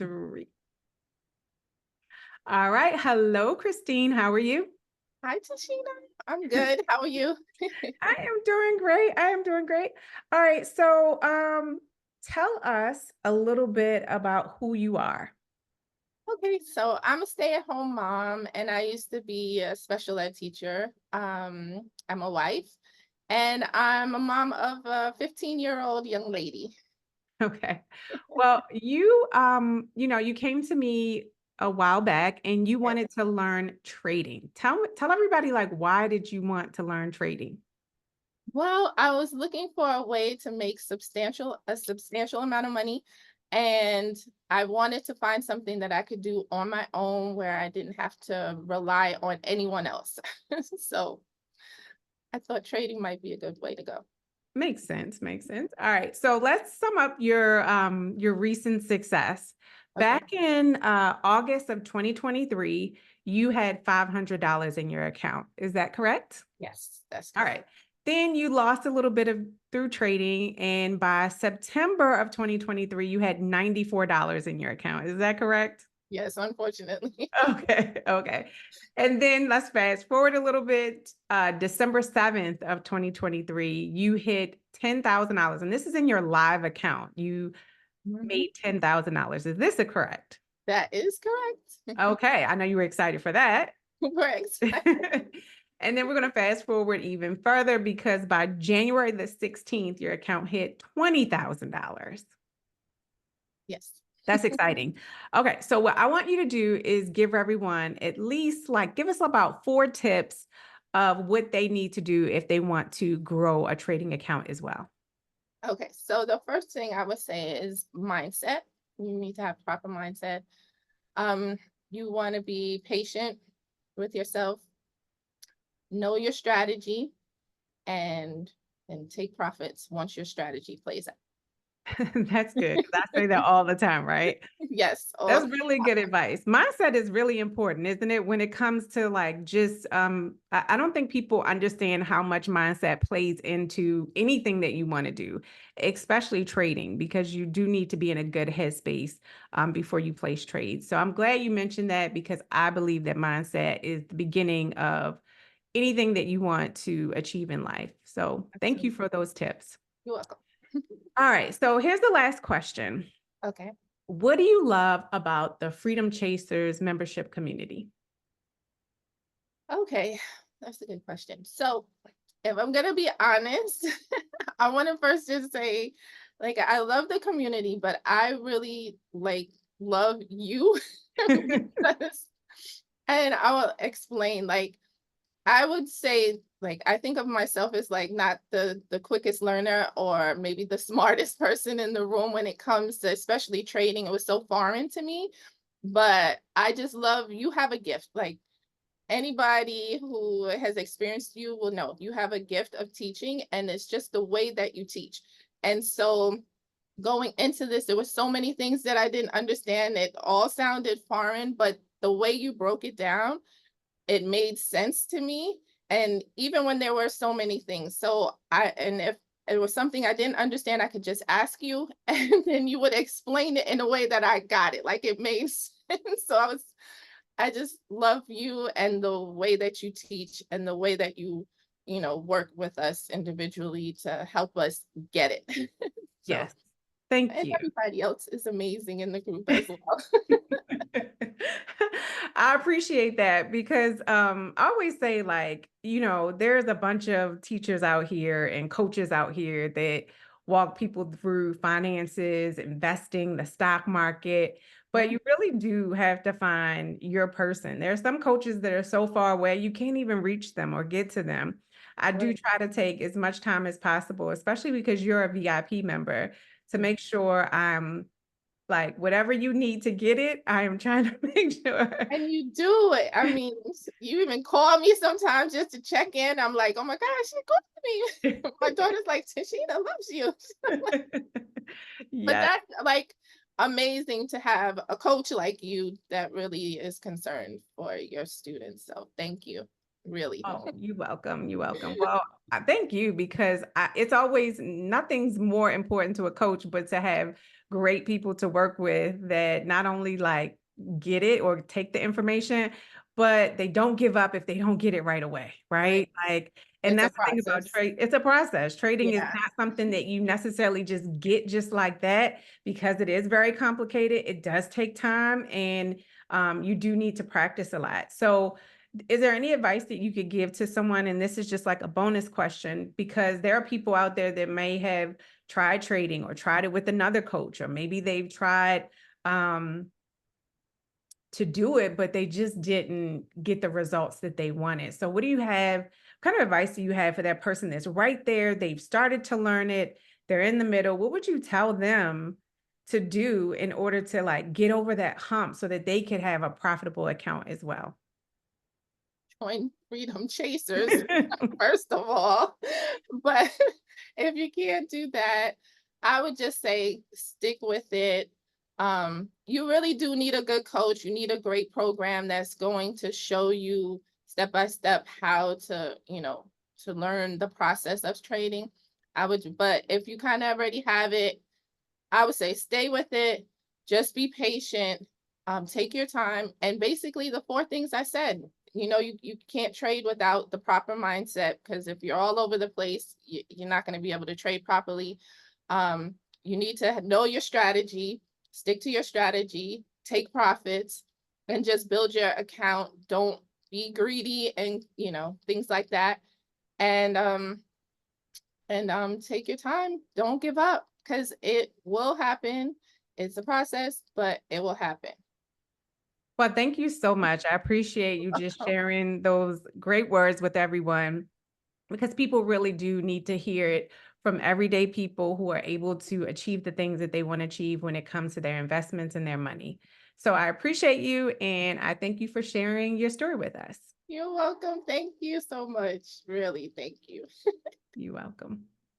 three. All right. Hello, Christine. How are you? Hi, Tashina. I'm good. How are you? I am doing great. I am doing great. All right. So, tell us a little bit about who you are. Okay, so I'm a stay-at-home mom, and I used to be a special ed teacher. I'm a wife, and I'm a mom of a 15-year-old young lady. Okay. Well, you came to me a while back and you Yes. wanted to learn trading. Tell everybody like why did you want to learn trading? Well, I was looking for a way to make a substantial amount of money, and I wanted to find something that I could do on my own where I didn't have to rely on anyone else. So I thought trading might be a good way to go. Makes sense, makes sense. All right. So let's sum up your recent success. Okay. Back in August of 2023, you had $500 in your account. Is that correct? Yes, that's All correct. right. Then you lost a little bit of through trading, and by September of 2023, you had $94 in your account. Is that correct? Yes, unfortunately. Okay, okay. And then let's fast forward a little bit. December 7th of 2023, you hit $10,000. And this is in your live account. You Mhm. made $10,000. Is this correct? That is correct. Okay, I know you were excited for that. Correct. And then we're going to fast forward even further because by January the 16th, your account hit $20,000. Yes. That's exciting. Okay, so what I want you to do is give everyone at least like give us about 4 tips of what they need to do if they want to grow a trading account as well. Okay, so the first thing I would say is mindset. You need to have proper mindset. Um, you want to be patient with yourself, know your strategy, and and take profits once your strategy plays out. That's good because I say that all the time, right? Yes, all That's really good advice. Mindset is really important, isn't it? When it comes to like just I don't think people understand how much mindset plays into anything that you want to do, especially trading, because you do need to be in a good headspace before you place trades. So I'm glad you mentioned that because I believe that mindset is the beginning of anything that you want to achieve in life. So thank you absolutely. for those tips. You're welcome. All right, so here's the last question. Okay. What do you love about the Freedom Chasers membership community? Okay, that's a good question. So, if I'm gonna be honest, I want to first just say, like, I love the community, but I really love you because, and I will explain. Like, I would say, like, I think of myself as like not the quickest learner or maybe the smartest person in the room when it comes to especially trading. It was so foreign to me, but I just love you have a gift. Like anybody who has experienced you will know you have a gift of teaching, and it's just the way that you teach. And so going into this, there were so many things that I didn't understand. It all sounded foreign, but the way you broke it down, it made sense to me. And even when there were so many things, and if it was something I didn't understand, I could just ask you, and then you would explain it in a way that I got it, like it made sense. I just love you and the way that you teach and the way that you work with us individually to help us get it. So, Yes. Thank and you. everybody else is amazing in the group as well. I appreciate that because I always say like, there's a bunch of teachers out here and coaches out here that walk people through finances, investing, the stock market, but Mhm. you really do have to find your person. There are some coaches that are so far away you can't even reach them or get to them. I do Right. try to take as much time as possible, especially because you're a VIP member, to Mhm. make sure I'm like, whatever you need to get it, I am trying to make sure. And you do it. I mean, you even call me sometimes just to check in. I'm like, oh my gosh, she called me. My daughter's like, Tashina loves you. But Yes. that's like amazing to have a coach like you that really is concerned for your students. So thank you. Really. Oh, you're welcome. You're welcome. Well, I thank you because it's always nothing's more important to a coach but to have great people to work with that not only like get it or take the information, but they don't give up if they don't get it right away, Right. right? Like, and It's a that's the thing about process. trade. It's a process. Trading is Yeah. not something that you necessarily just get just like that because it is very complicated. It does take time and you do need to practice a lot. So is there any advice that you could give to someone? And this is just like a bonus question because there are people out there that may have tried trading or tried it with another coach, or maybe they've tried um, to do it, but they just didn't get the results that they wanted. So what do you have, what kind of advice do you have for that person that's right there? They've started to learn it. They're in the middle. What would you tell them to do in order to like get over that hump so that they could have a profitable account as well? Join Freedom Chasers, first of all. But if you can't do that, I would just say stick with it. You really do need a good coach. You need a great program that's going to show you step by step how to, to learn the process of trading. But if you kind of already have it, I would say stay with it. Just be patient. Take your time. And basically, the four things I said, you can't trade without the proper mindset because if you're all over the place, you're not going to be able to trade properly. You need to know your strategy, stick to your strategy, take profits, and just build your account. Don't be greedy and, things like that. And take your time. Don't give up because it will happen. It's a process, but it will happen. Well, thank you so much. I appreciate you just sharing those great words with everyone because people really do need to hear it from everyday people who are able to achieve the things that they want to achieve when it comes to their investments and their money. So I appreciate you and I thank you for sharing your story with us. You're welcome. Thank you so much. Really, thank you. You're welcome.